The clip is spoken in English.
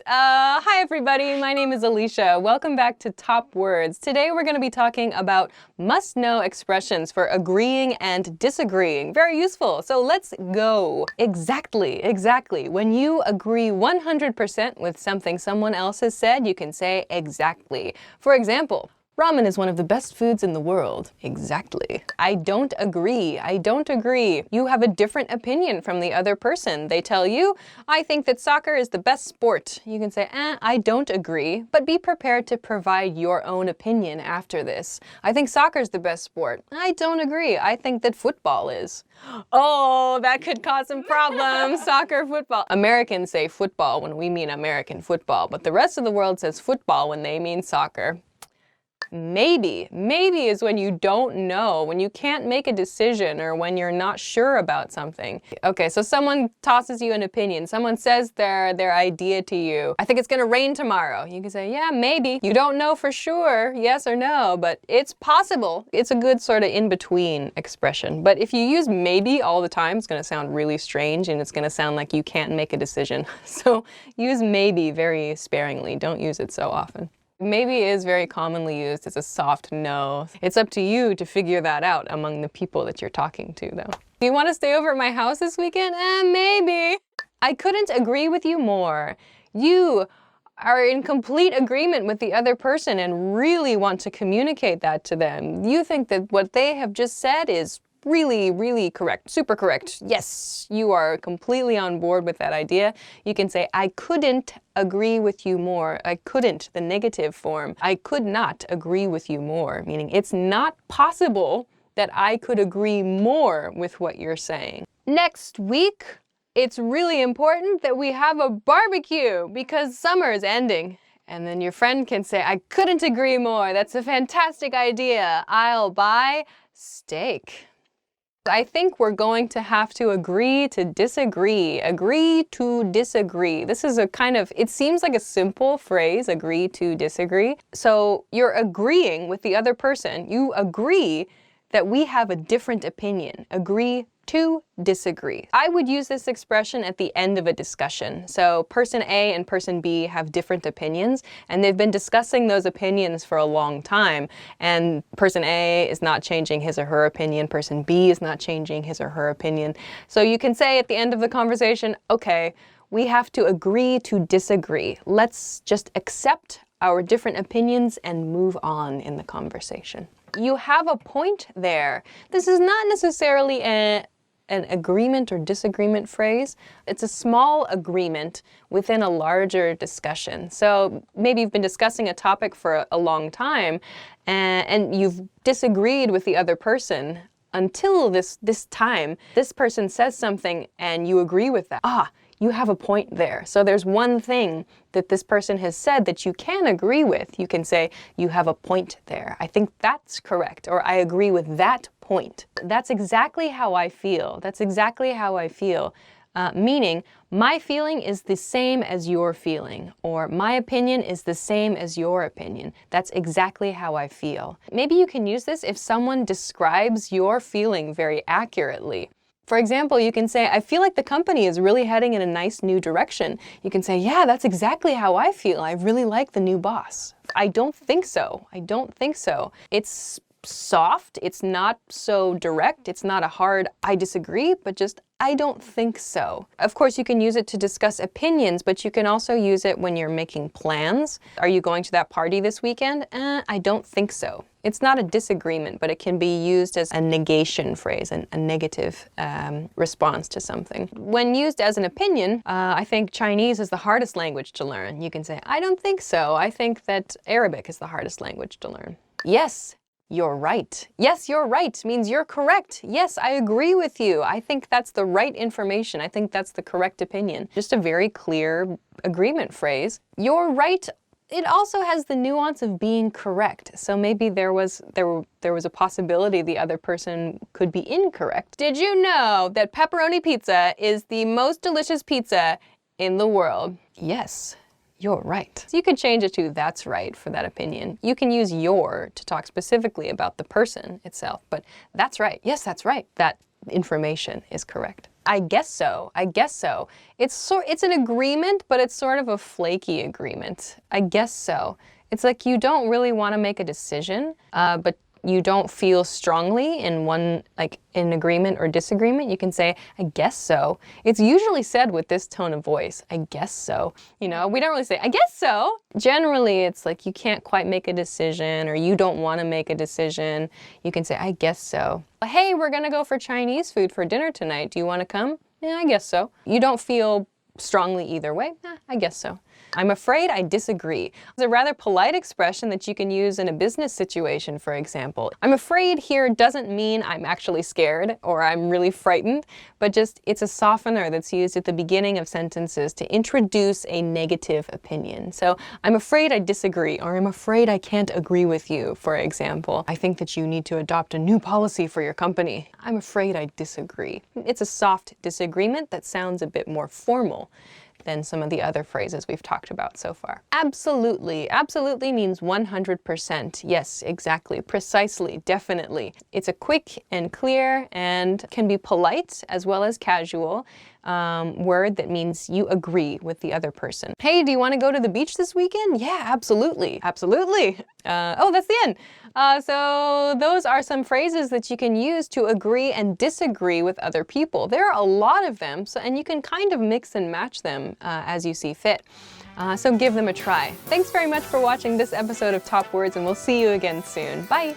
Hi everybody, my name is Alicia. Welcome back to Top Words. Today we're going to be talking about must-know expressions for agreeing and disagreeing. Very useful, so let's go. Exactly. When you agree 100% with something someone else has said, you can say exactly. For example, ramen is one of the best foods in the world. Exactly. I don't agree. You have a different opinion from the other person. They tell you, I think that soccer is the best sport. You can say, I don't agree, but be prepared to provide your own opinion after this. I think soccer is the best sport. I don't agree. I think that football is. Oh, that could cause some problems. Soccer, football. Americans say football when we mean American football, but the rest of the world says football when they mean soccer. Maybe is when you don't know, when you can't make a decision or when you're not sure about something. Okay, so someone tosses you an opinion. Someone says their idea to you. I think it's gonna rain tomorrow. You can say, yeah, maybe. You don't know for sure, yes or no, but it's possible. It's a good sort of in-between expression. But if you use maybe all the time, it's gonna sound really strange and it's gonna sound like you can't make a decision. So use maybe very sparingly. Don't use it so often. Maybe is very commonly used as a soft no. It's up to you to figure that out among the people that you're talking to, though. Do you want to stay over at my house this weekend? Maybe. I couldn't agree with you more. You are in complete agreement with the other person and really want to communicate that to them. You think that what they have just said is really correct, super correct. Yes, you are completely on board with that idea. You can say, I couldn't agree with you more. I couldn't, the negative form. I could not agree with you more, meaning it's not possible that I could agree more with what you're saying. Next week, it's really important that we have a barbecue because summer is ending. And then your friend can say, I couldn't agree more. That's a fantastic idea. I'll buy steak. I think we're going to have to agree to disagree. Agree to disagree. This is a kind of, it seems like a simple phrase, agree to disagree. So you're agreeing with the other person. You agree that we have a different opinion. Agree to disagree. I would use this expression at the end of a discussion. So person A and person B have different opinions, and they've been discussing those opinions for a long time. And person A is not changing his or her opinion. Person B is not changing his or her opinion. So you can say at the end of the conversation, okay, we have to agree to disagree. Let's just accept our different opinions and move on in the conversation. You have a point there. This is not necessarily an agreement or disagreement phrase. It's a small agreement within a larger discussion. So maybe you've been discussing a topic for a long time and you've disagreed with the other person until this time. This person says something and you agree with that. You have a point there. So there's one thing that this person has said that you can agree with. You can say, you have a point there. I think that's correct, or I agree with that point. That's exactly how I feel. That's exactly how I feel. Meaning, my feeling is the same as your feeling, or my opinion is the same as your opinion. That's exactly how I feel. Maybe you can use this if someone describes your feeling very accurately. For example, you can say, I feel like the company is really heading in a nice new direction. You can say, yeah, that's exactly how I feel. I really like the new boss. I don't think so. It's soft. It's not so direct. It's not a hard, I disagree, but just, I don't think so. Of course, you can use it to discuss opinions, but you can also use it when you're making plans. Are you going to that party this weekend? I don't think so. It's not a disagreement, but it can be used as a negation phrase, a negative response to something. When used as an opinion, I think Chinese is the hardest language to learn. You can say, I don't think so. I think that Arabic is the hardest language to learn. Yes, you're right. Yes, you're right means you're correct. Yes, I agree with you. I think that's the right information. I think that's the correct opinion. Just a very clear agreement phrase. You're right. It also has the nuance of being correct. So maybe there was a possibility the other person could be incorrect. Did you know that pepperoni pizza is the most delicious pizza in the world? Yes. You're right. So you could change it to that's right for that opinion. You can use your to talk specifically about the person itself, but that's right. Yes, that's right. That information is correct. I guess so. I guess so. It's an agreement, but it's sort of a flaky agreement. I guess so. It's like you don't really want to make a decision, but you don't feel strongly in one, like in agreement or disagreement. You can say, I guess so. It's usually said with this tone of voice, I guess so. You know, we don't really say, I guess so. Generally, it's like you can't quite make a decision or you don't want to make a decision. You can say, I guess so. Hey, we're gonna go for Chinese food for dinner tonight. Do you want to come? Yeah, I guess so. You don't feel strongly either way. I guess so. I'm afraid I disagree. It's a rather polite expression that you can use in a business situation, for example. I'm afraid here doesn't mean I'm actually scared or I'm really frightened, but just it's a softener that's used at the beginning of sentences to introduce a negative opinion. So I'm afraid I disagree, or I'm afraid I can't agree with you, for example. I think that you need to adopt a new policy for your company. I'm afraid I disagree. It's a soft disagreement that sounds a bit more formal than some of the other phrases we've talked about so far. Absolutely. Absolutely means 100%. Yes, exactly, precisely, definitely. It's a quick and clear and can be polite as well as casual word that means you agree with the other person. Hey, do you want to go to the beach this weekend? Yeah, absolutely. Absolutely. Oh, that's the end. So those are some phrases that you can use to agree and disagree with other people. There are a lot of them, and you can kind of mix and match them as you see fit. So give them a try. Thanks very much for watching this episode of Top Words, and we'll see you again soon. Bye!